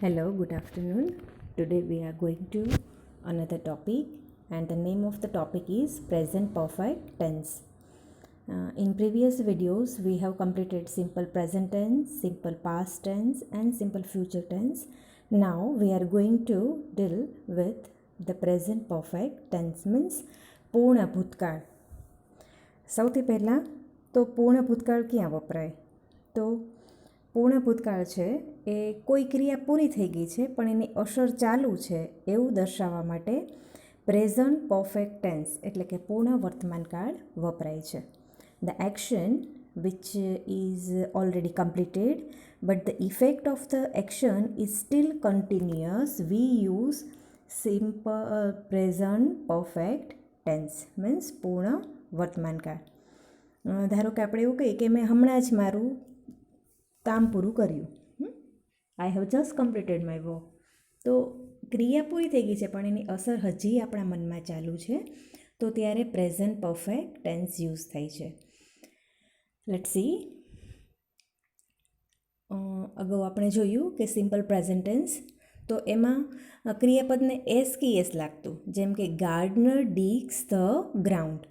Hello, good afternoon. Today we are going to another topic, and the name of the topic is present perfect tense. In previous videos we have completed simple present tense, simple past tense and simple future tense. Now we are going to deal with the present perfect tense, means પૂર્ણ ભૂતકાળ. સૌથી પહેલાં તો પૂર્ણ ભૂતકાળ ક્યાં વપરાય? તો પૂર્ણ ભૂતકાળ છે એ કોઈ ક્રિયા પૂરી થઈ ગઈ છે પણ એની અસર ચાલુ છે એવું દર્શાવવા માટે પ્રેઝન્ટ પરફેક્ટ ટેન્સ એટલે કે પૂર્ણ વર્તમાનકાળ વપરાય છે. The action which is already completed but the effect of the action is still continuous, we use simple present perfect tense, means પૂર્ણ વર્તમાનકાળ. ધારો કે આપણે એવું કહીએ કે મેં હમણાં જ મારું કામ પૂરું કર્યું, I have just completed my work. તો ક્રિયા પૂરી થઈ ગઈ છે પણ એની અસર હજી આપણા મનમાં ચાલુ છે, તો ત્યારે પ્રેઝન્ટ પરફેક્ટ ટેન્સ યુઝ થાય છે. Let's C. અગાઉ આપણે જોયું કે સિમ્પલ પ્રેઝન્ટ ટેન્સ, તો એમાં ક્રિયાપદને એસ કે એસ લાગતું, જેમ કે ગાર્ડનર ડિગ્સ ધ ગ્રાઉન્ડ.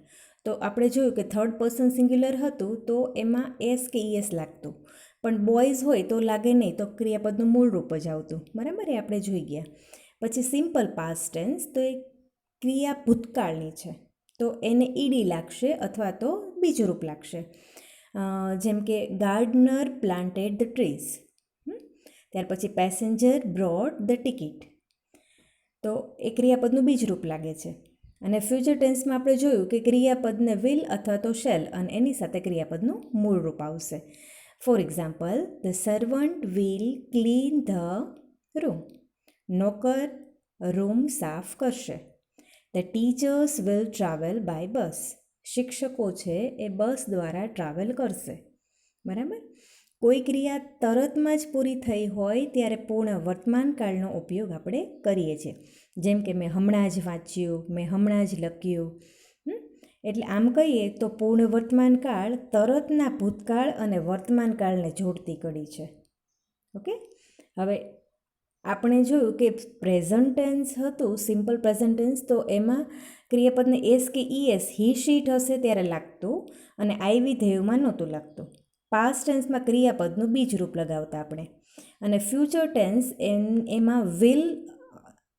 તો આપણે જોયું કે થર્ડ પર્સન સિંગ્યુલર હતું તો એમાં એસ કે એસ લાગતું, પણ બોયઝ હોય તો લાગે નહીં, તો ક્રિયાપદનું મૂળ રૂપ જ આવતું. બરાબર, એ આપણે જોઈ ગયા. પછી સિમ્પલ પાસ્ટ ટેન્સ, તો એ ક્રિયા ભૂતકાળની છે તો એને ઈડી લાગશે અથવા તો બીજું રૂપ લાગશે. જેમ કે ગાર્ડનર પ્લાન્ટેડ ધ ટ્રીઝ. ત્યાર પછી પેસેન્જર બ્રોડ ધ ટિકિટ, તો એ ક્રિયાપદનું બીજ રૂપ લાગે છે. અને ફ્યુચર ટેન્સમાં આપણે જોયું કે ક્રિયાપદને વિલ અથવા તો શેલ અને એની સાથે ક્રિયાપદનું મૂળ રૂપ આવશે. For example, the servant will clean the room. નોકર રૂમ સાફ કરશે. The teachers will travel by bus. શિક્ષકો છે એ બસ દ્વારા ટ્રાવેલ કરશે. બરાબર. કોઈ ક્રિયા તરતમાં જ પૂરી થઈ હોય ત્યારે પૂર્ણ વર્તમાનકાળનો ઉપયોગ આપણે કરીએ છીએ. જેમ કે મેં હમણાં જ વાંચ્યું, મેં હમણાં જ લખ્યું. એટલે આમ કહીએ તો પૂર્ણ વર્તમાનકાળ તરતના ભૂતકાળ અને વર્તમાનકાળને જોડતી કડી છે. ઓકે. હવે આપણે જોયું કે પ્રેઝન્ટ ટેન્સ હતું, સિમ્પલ પ્રેઝન્ટ ટેન્સ, તો એમાં ક્રિયાપદને એસ કે ઈએસ હી શીટ હશે ત્યારે લાગતું અને આઈ વિધેયમાં નહોતું લાગતું. પાસ્ટ ટેન્સમાં ક્રિયાપદનું બીજ રૂપ લગાવતા આપણે, અને ફ્યુચર ટેન્સ એમાં વિલ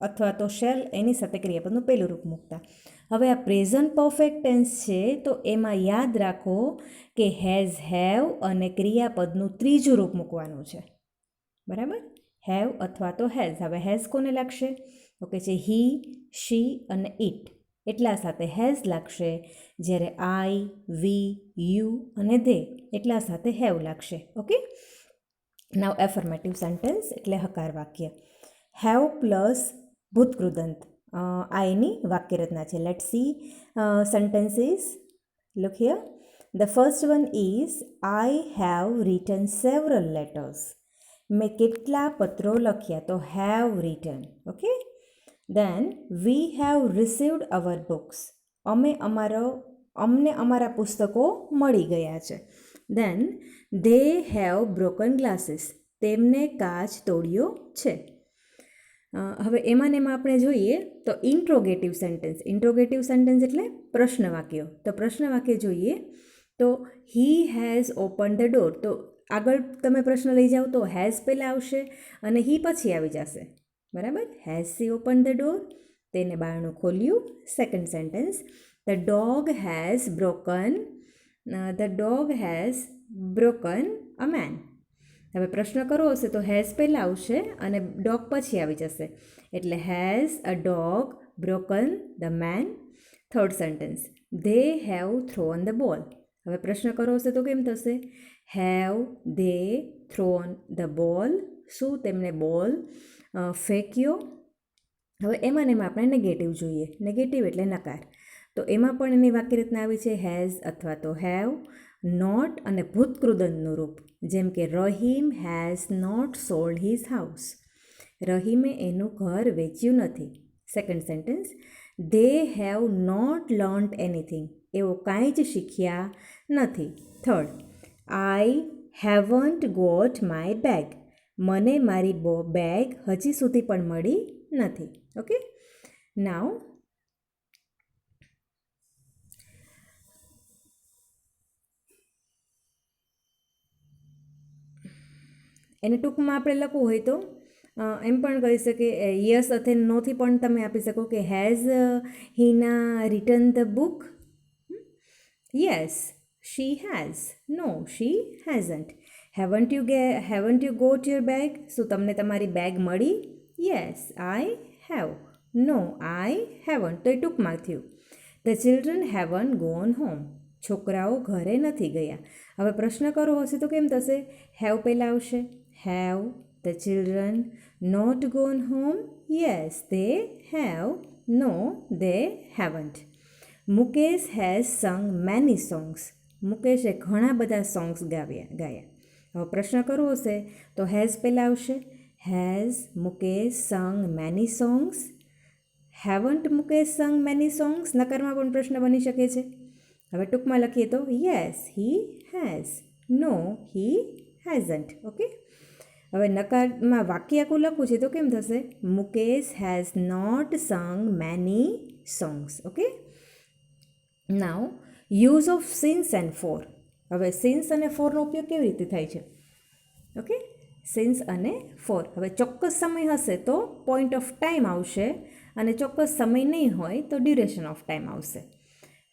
અથવા તો શેલ એની સાથે ક્રિયાપદનું પહેલું રૂપ મૂકતા. હવે આ પ્રેઝન્ટ પરફેક્ટ ટેન્સ છે તો એમાં યાદ રાખો કે હેઝ, હેવ અને ક્રિયાપદનું ત્રીજું રૂપ મૂકવાનું છે. બરાબર, હેવ અથવા તો હેઝ. હવે હેઝ કોને લાગશે? ઓકે છે હી, શી અને ઇટ, એટલા સાથે હેઝ લાગશે. જ્યારે આઈ, વી, યુ અને ધે એટલા સાથે હેવ લાગશે. ઓકે. નાવ એફર્મેટિવ સેન્ટેન્સ એટલે હકાર વાક્ય. હેવ પ્લસ ભૂતકૃદંત આ એની વાક્યરચના છે. Let see sentences. Look here. The first one is I have written several letters. મેં કેટલા પત્રો લખ્યા, તો have written. Okay. Then we have received our books. અમને અમારા પુસ્તકો મળી ગયા છે. Then they have broken glasses. તેમને કાચ તોડ્યો છે. હવે એમાં આપણે જોઈએ તો ઇન્ટ્રોગેટિવ સેન્ટેન્સ. ઇન્ટ્રોગેટિવ સેન્ટેન્સ એટલે પ્રશ્ન વાક્યો. તો પ્રશ્ન વાક્ય જોઈએ તો he has open the door. તો આગળ તમે પ્રશ્ન લઈ જાઓ તો હેઝ પહેલાં આવશે અને હી પછી આવી જશે. બરાબર. Has she open the door, તેને બારણું ખોલ્યું. Second sentence, the dog has broken a man. હવે પ્રશ્ન કરવો હશે તો હેઝ પહેલાં આવશે અને ડોગ પછી આવી જશે. એટલે has a dog broken the man. Third sentence, they have thrown the ball. હવે પ્રશ્ન કરવો હશે તો કેમ થશે? હેવ ધે થ્રોન ધ બોલ. શું તેમણે બોલ ફેંક્યો? હવે એમાં આપણે નેગેટિવ જોઈએ. નેગેટિવ એટલે નકાર. તો એમાં પણ એની વાક્યરચના આવી છે હેઝ અથવા તો હેવ. નોટ અને ભૂતકૃદંતનું રૂપ, જેમ કે Rahim has not sold his house. રહીમે એનું ઘર વેચ્યું નથી. Second sentence, they have not learnt anything. એઓ કાંઈ જ શીખ્યા નથી. Third, I haven't got my bag. મને મારી બેગ હજી સુધી પણ મળી નથી. ઓકે, નાવ એને ટૂંકમાં આપણે લખવું હોય તો એમ પણ કરી શકીએ, યસ અથવા નોથી પણ તમે આપી શકો કે has Heena return the book? Yes, she has. No, she hasn't. Haven't you got your bag? શું તમને તમારી બેગ મળી? Yes, I have. No, I haven't. તો એ ટૂંકમાં થયું. The children haven't gone home. છોકરાઓ ઘરે નથી ગયા. હવે પ્રશ્ન કરવો હશે તો કેમ થશે? હેવ પહેલાં આવશે. Have the children not gone home? Yes, they have. No, they haven't. Mukesh has sung many songs. મુકેશે ઘણા બધા સોંગ્સ ગાયા. હવે પ્રશ્ન કરવો હશે તો હેઝ પહેલાં આવશે. હેઝ મુકેશ સંગ મેની સોંગ્સ? હેવન્ટ મુકેશ સંગ મેની સોંગ્સ? નકારમાં પણ પ્રશ્ન બની શકે છે. હવે ટૂંકમાં લખીએ તો yes, he has. No, he hasn't. Okay, હવે નકારમાં વાક્ય આખું લખવું છે તો કેમ થશે? Mukesh has not sung many songs. Okay, now use of since and for. હવે સિન્સ અને ફોરનો ઉપયોગ કેવી રીતે થાય છે? ઓકે, સિન્સ અને ફોર. હવે ચોક્કસ સમય હશે તો પોઈન્ટ ઓફ ટાઈમ આવશે અને ચોક્કસ સમય નહીં હોય તો ડ્યુરેશન ઓફ ટાઈમ આવશે.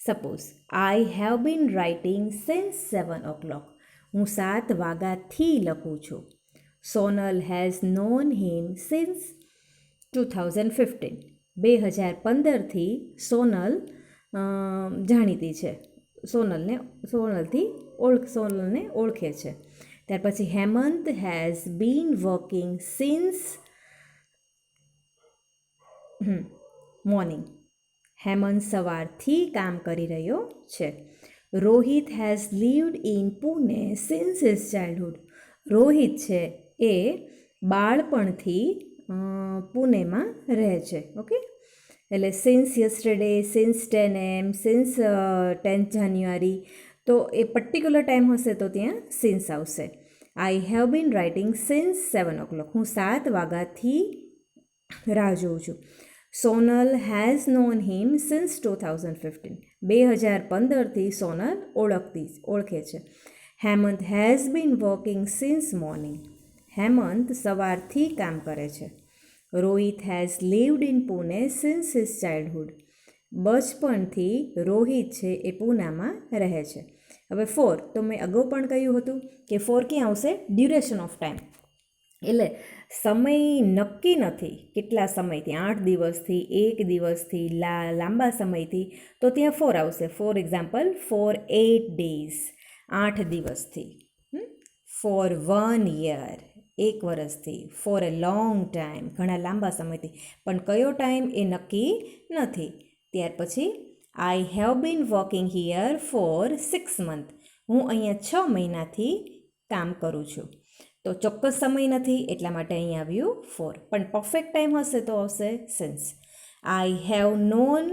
Suppose I have been writing since 7 o'clock. હું 7 વાગ્યાથી લખું છું. Sonal has known him since 2015. 2015થી સોનલ જાણીતી છે. સોનલને ઓળખે છે. ત્યાર પછી Hemant has been working since morning. Hemant સવારથી કામ કરી રહ્યો છે. Rohit has lived in Pune since his childhood. Rohit છે એ બાળપણથી પુણેમાં રહે છે. ઓકે, એટલે since yesterday, since 10 AM, since 10th January. તો એ પર્ટિક્યુલર ટાઈમ હશે તો ત્યાં સિન્સ આવશે. I have been writing since 7 o'clock. હું 7 વાગ્યાથી રાહ જોઉં છું. Sonal has known him since 2015. 2015થી સોનલ ઓળખે છે. Hemant has been working since morning. Hemant સવારથી કામ કરે છે. Rohit has lived in Pune since his childhood. બચપણથી રોહિત છે એ પૂનામાં રહે છે. હવે ફોર તો મેં અગાઉ પણ કહ્યું હતું કે ફોર ક્યાં આવશે? Duration of time. એટલે સમય નક્કી નથી કેટલા સમયથી, 8 દિવસથી, 1 દિવસથી, લાંબા સમયથી, તો ત્યાં ફોર આવશે. ફોર એક્ઝામ્પલ, ફોર 8 days, 8 દિવસથી. ફોર 1 year, 1 વર્ષથી. ફોર અ લોંગ ટાઈમ, ઘણા લાંબા સમયથી. પણ કયો ટાઈમ એ નક્કી નથી. ત્યાર પછી આઈ have bin working here for 6 months. હું અહીંયા 6 મહિનાથી કામ કરું છું. તો ચોક્કસ સમય નથી એટલા માટે અહીં આવ્યું ફોર. પણ પરફેક્ટ ટાઈમ હશે તો આવશે since. I have non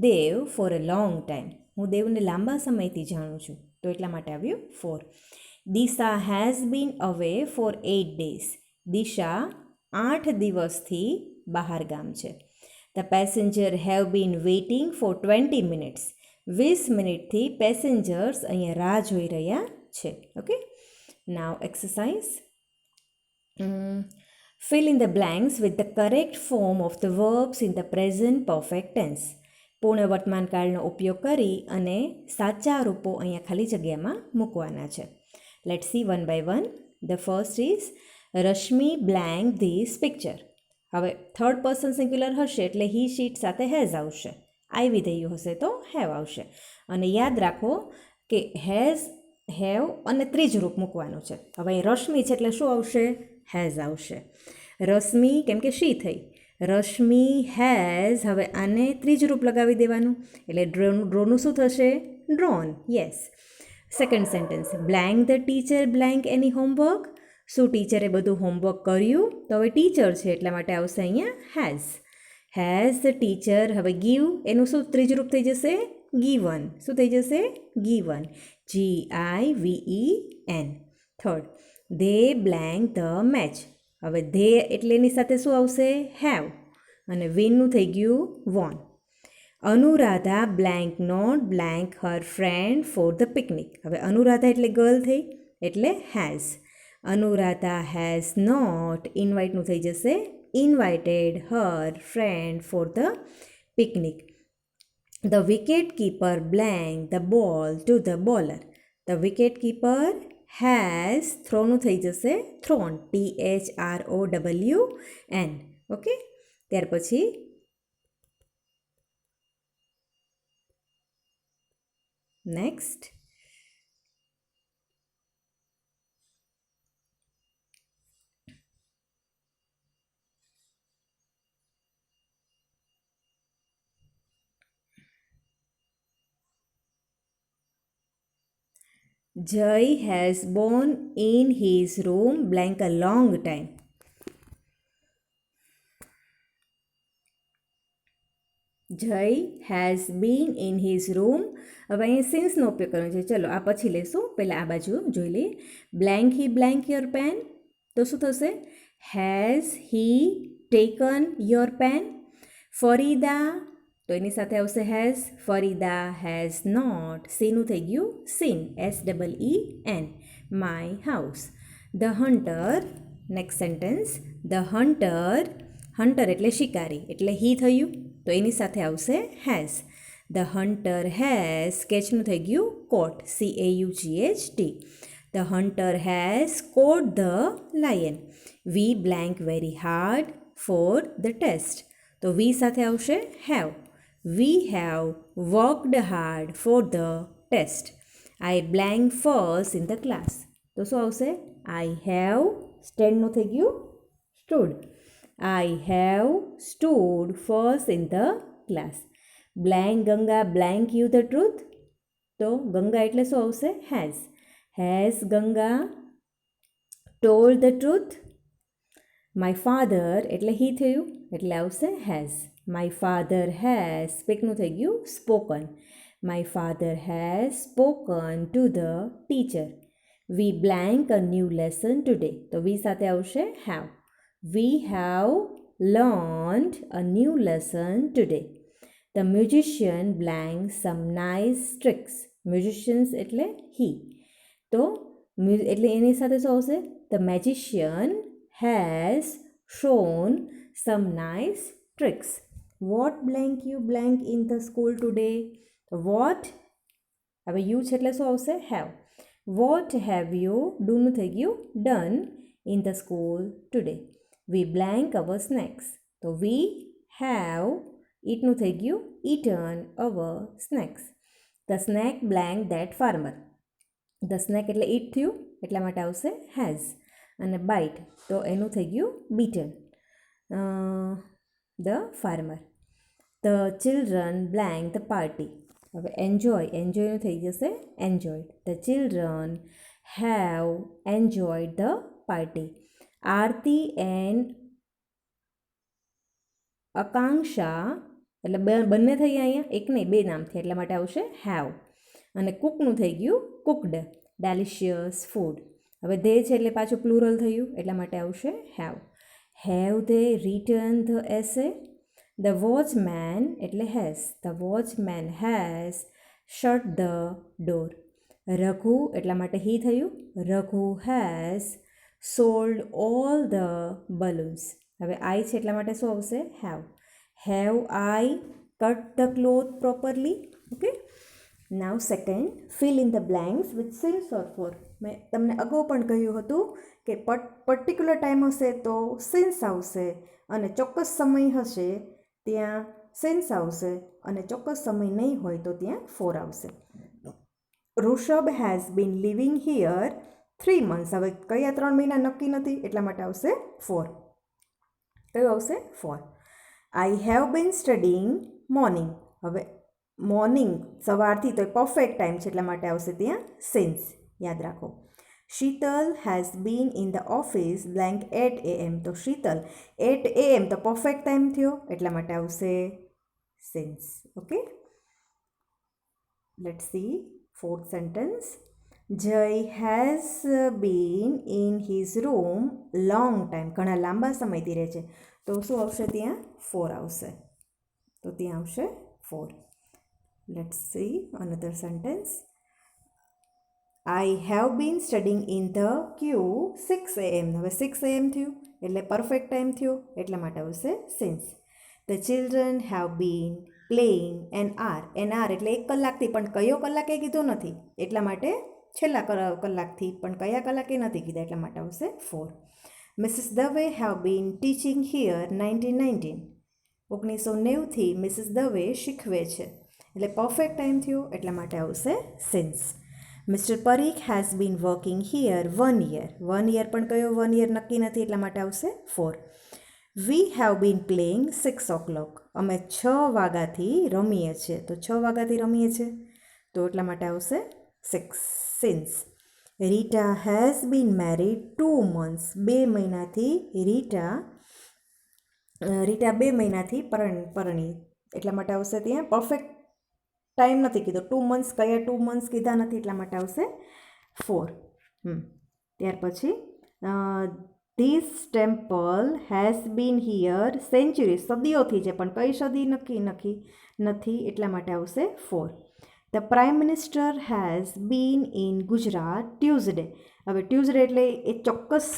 Dev for a long time. હું દેવને લાંબા સમયથી જાણું છું તો એટલા માટે આવ્યું ફોર. દિશા હેઝ બીન અવે ફોર 8 days. દિશા 8 દિવસથી બહાર ગામ છે. The passenger have been waiting for 20 minutes. 20 મિનિટથી પેસેન્જર્સ અહીંયા રાહ જોઈ રહ્યા છે. Okay, now exercise. Fill in the blanks with the correct form of the verbs in the present perfect tense. પૂર્ણ વર્તમાનકાળનો ઉપયોગ કરી અને સાચા રૂપો અહીંયા ખાલી જગ્યામાં મૂકવાના છે. Let's see one by one. The first is Rashmi blank this picture. હવે થર્ડ પર્સન સિંગ્યુલર હશે એટલે હી શીટ સાથે હેઝ આવશે. આઈ વિધેયું હશે તો હેવ આવશે. અને યાદ રાખો કે હેઝ, હેવ અને ત્રીજું રૂપ મૂકવાનું છે. હવે રશ્મિ છે એટલે શું આવશે? હેઝ આવશે. રશ્મિ કેમ કે શી થઈ. રશ્મિ હેઝ. હવે આને ત્રીજું રૂપ લગાવી દેવાનું એટલે ડ્રોનું શું થશે? Drone. Yes. Second sentence, blank the teacher blank any homework. શું ટીચરે બધું હોમવર્ક કર્યું? તો હવે ટીચર છે એટલા માટે આવશે અહીંયા હેઝ. Has the teacher. હવે ગીવ એનું શું ત્રીજું રૂપ થઈ જશે? ગીવન. શું થઈ જશે? Given. GIVEN. Third, they blank the match. હવે ધે એટલે એની સાથે શું આવશે? હેવ. અને વિનનું થઈ ગયું won. Anuradha blank not blank her friend for the picnic. હવે અનુરાધા એટલે ગર્લ થઈ એટલે હેઝ. અનુરાધા હેઝ નોટ ઇન્વાઇટનું થઈ જશે invited her friend for the picnic. The wicket keeper blank the ball to the bowler. The wicket keeper has થ્રોનું થઈ જશે થ્રોન THROWN. ઓકે, ત્યાર પછી next Jai has been in his room blank a long time. Jai has been in his room. હવે અહીંયા સિન્સનો ઉપયોગ કરવાનો છે. ચલો આ પછી લેશું, પહેલાં આ બાજુ જોઈ લઈએ. Blank he blank your pen, તો શું થશે? Has he taken your pen. Farida, તો એની સાથે આવશે હેઝ. ફરીદા હેઝ નોટ, સીનું થઈ ગયું seen SEEN, my house. The hunter, next sentence. The hunter, hunter એટલે શિકારી એટલે હી થયું, તો એની સાથે આવશે હેઝ. ધ હન્ટર હેઝ, સ્કેચનું થઈ ગયું caught CAUGHT. The hunter has caught the lion. We blank very hard for the test, તો વી સાથે આવશે have. We have worked hard for the test. I blank first in the class, તો શું આવશે? I have, સ્ટેન્ડનું થઈ ગયું stood. I have stood first in the class. Blank Ganga blank you the truth, તો ગંગા એટલે શું આવશે? has. Has Ganga told the truth? My father એટલે he થયું એટલે આવશે has. My father has, સ્પીકનું થઈ ગયું spoken. My father has spoken to the teacher. We blank a new lesson today, તો we સાથે આવશે have. We have learned a new lesson today. The musician blank some nice tricks. Musicians એટલે he, તો એટલે એની સાથે શું આવશે? The magician has shown some nice tricks. What blank you blank in the school today? What, હવે you છે એટલે શું આવશે? have. What have you, doનું થઈ ગયું done, in the school today? We blank our snacks, તો we have, eatનું થઈ ગયું eaten our snacks. The snack blank that farmer. The snack એટલે eat થયું એટલા માટે આવશે has. અને bite, તો એનું થઈ ગયું beaten. The farmer. The children blank the party. હવે enjoy, enjoyનું થઈ જશે enjoyed. The children have enjoyed the party. Aarti and આકાંક્ષા એટલે બંને થઈ અહીંયા, એક નહીં બે નામથી, એટલા માટે આવશે હેવ. અને કુકનું થઈ ગયું કુકડ, ડેલિશિયસ ફૂડ. હવે ધે છે એટલે પાછું પ્લુરલ થયું એટલા માટે આવશે have. Have they written the essay. The watchman એટલે has. The watchman has shut the door. Raghu એટલા માટે હી થયું. Raghu has sold all the balloons. હવે આઈ છે એટલા માટે શું આવશે? have. Have I cut the cloth properly? Okay. Now second, fill in the blanks with since or for. મેં તમને અગાઉ પણ કહ્યું હતું કે પર્ટિક્યુલર ટાઈમ હશે તો સિન્સ આવશે, અને ચોક્કસ સમય હશે ત્યાં સિન્સ આવશે, અને ચોક્કસ સમય નહીં હોય તો ત્યાં ફોર આવશે. Rishabh has been living here 3 months. હવે કયા 3 મહિના નક્કી નથી એટલા માટે આવશે 4. કયું આવશે? 4. આઈ હેવ બીન સ્ટડીંગ મોર્નિંગ. હવે મોર્નિંગ સવારથી તો પરફેક્ટ ટાઈમ છે એટલા માટે આવશે ત્યાં સિન્સ, યાદ રાખો. Sheetal has been in the office blank 8 AM. તો શીતલ 8 AM તો પરફેક્ટ ટાઈમ થયો એટલા માટે આવશે since. Okay, let's see fourth sentence. જય has been in his room long time, ઘણા લાંબા સમયથી રહે છે. તો શું આવશે? ત્યાં 4 આવશે. તો ત્યાં આવશે 4. Let's see another sentence. I have bin studying in the Q 6 AM. હવે 6 AM થયું એટલે પરફેક્ટ ટાઈમ થયો, એટલા માટે આવશે since. The children have been playing an hour. An hour એટલે 1 કલાકથી, પણ કયો કલાક એ કીધો નથી, એટલા માટે છેલ્લા કલાકથી, પણ કયા કલાકે નથી કીધા, એટલા માટે આવશે 4. Mrs Dave have been teaching here 1919. 1990થી મિસિસ દવે શીખવે છે, એટલે પરફેક્ટ ટાઈમ થયો, એટલા માટે આવશે since. Mr Parikh has been working here 1 year. 1 year પણ કયો 1 year નક્કી નથી, એટલા માટે આવશે 4. We have been playing 6 o'clock. અમે 6 વાગ્યાથી રમીએ છીએ, તો 6 વાગ્યાથી રમીએ છીએ, તો એટલા માટે આવશે 6 since. Rita has been married 2 months. 2 મહિનાથી રીટા 2 મહિનાથી પરણી, એટલા માટે આવશે ત્યાં પરફેક્ટ ટાઈમ નથી કીધો. 2 months કયા 2 months કીધા નથી, એટલા માટે આવશે 4. ત્યાર પછી this temple has been here century. સદીઓથી છે, પણ કઈ સદી નક્કી નથી, એટલા માટે આવશે 4. The prime minister has been in Gujarat Tuesday. હવે ટ્યુઝડે એટલે એ ચોક્કસ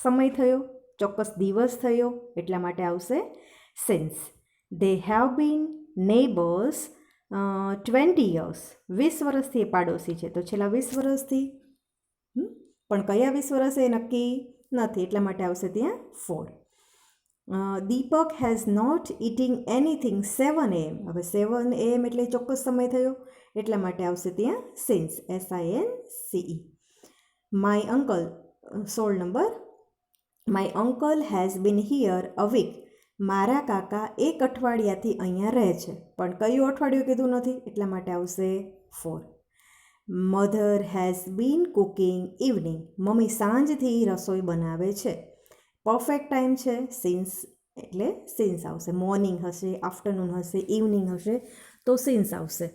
સમય થયો, ચોક્કસ દિવસ થયો, એટલા માટે આવશે since. They have been neighbours 20 years. 20 વર્ષથી એ પાડોશી છે, તો છેલ્લા 20 વર્ષથી, પણ કયા 20 વર્ષ એ નક્કી નથી, એટલા માટે આવશે ત્યાં 4. Deepak has not eating anything 7 AM. હવે 7 AM એટલે ચોક્કસ સમય થયો, એટલા માટે આવશે ત્યાં since, SINCE. My uncle 16 number. My uncle has been here a week. મારા કાકા 1 અઠવાડિયાથી અહીંયા રહે છે, પણ કયું અઠવાડિયું કીધું નથી, એટલા માટે આવશે 4. Mother has been cooking evening. મમ્મી સાંજથી રસોઈ બનાવે છે, પરફેક્ટ ટાઈમ છે, સિન્સ એટલે સિન્સ આવશે. મોર્નિંગ હશે, આફ્ટરનૂન હશે, ઇવનિંગ હશે, તો સિન્સ આવશે.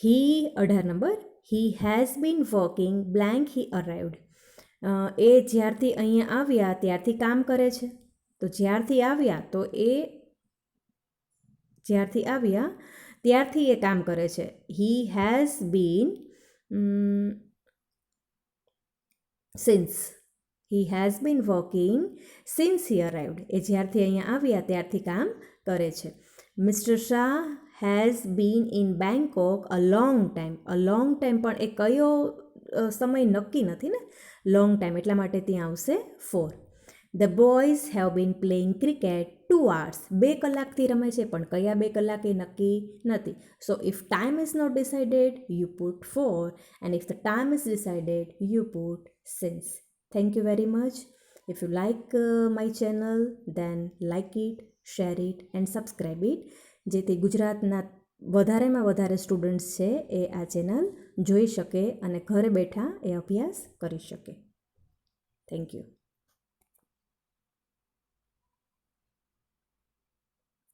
He 18 number. He has been working blank he arrived. એ જ્યારથી અહીંયા આવ્યા ત્યારથી કામ કરે છે, તો જ્યારથી આવ્યા તો એ ત્યારથી એ કામ કરે છે. He has been since. He has been working since he arrived. એ જ્યારથી અહીંયા આવ્યા ત્યારથી કામ કરે છે. Mister Shah has been in Bangkok a long time. A long time પણ એ કયો સમય નક્કી નથી ને, લોંગ ટાઈમ, એટલા માટે ત્યાં આવશે 4. The boys have been playing cricket 2 hours. 2 કલાકથી રમે છે, પણ કયા 2 કલાક એ નક્કી નથી. So if time is not decided you put 4, and if the time is decided you put since. Thank you very much. If you like my channel, then like it, share it and subscribe it, જેથી ગુજરાતના વધારેમાં વધારે students છે એ આ channel જોઈ શકે અને ઘરે બેઠા એ અભ્યાસ કરી શકે. Thank you.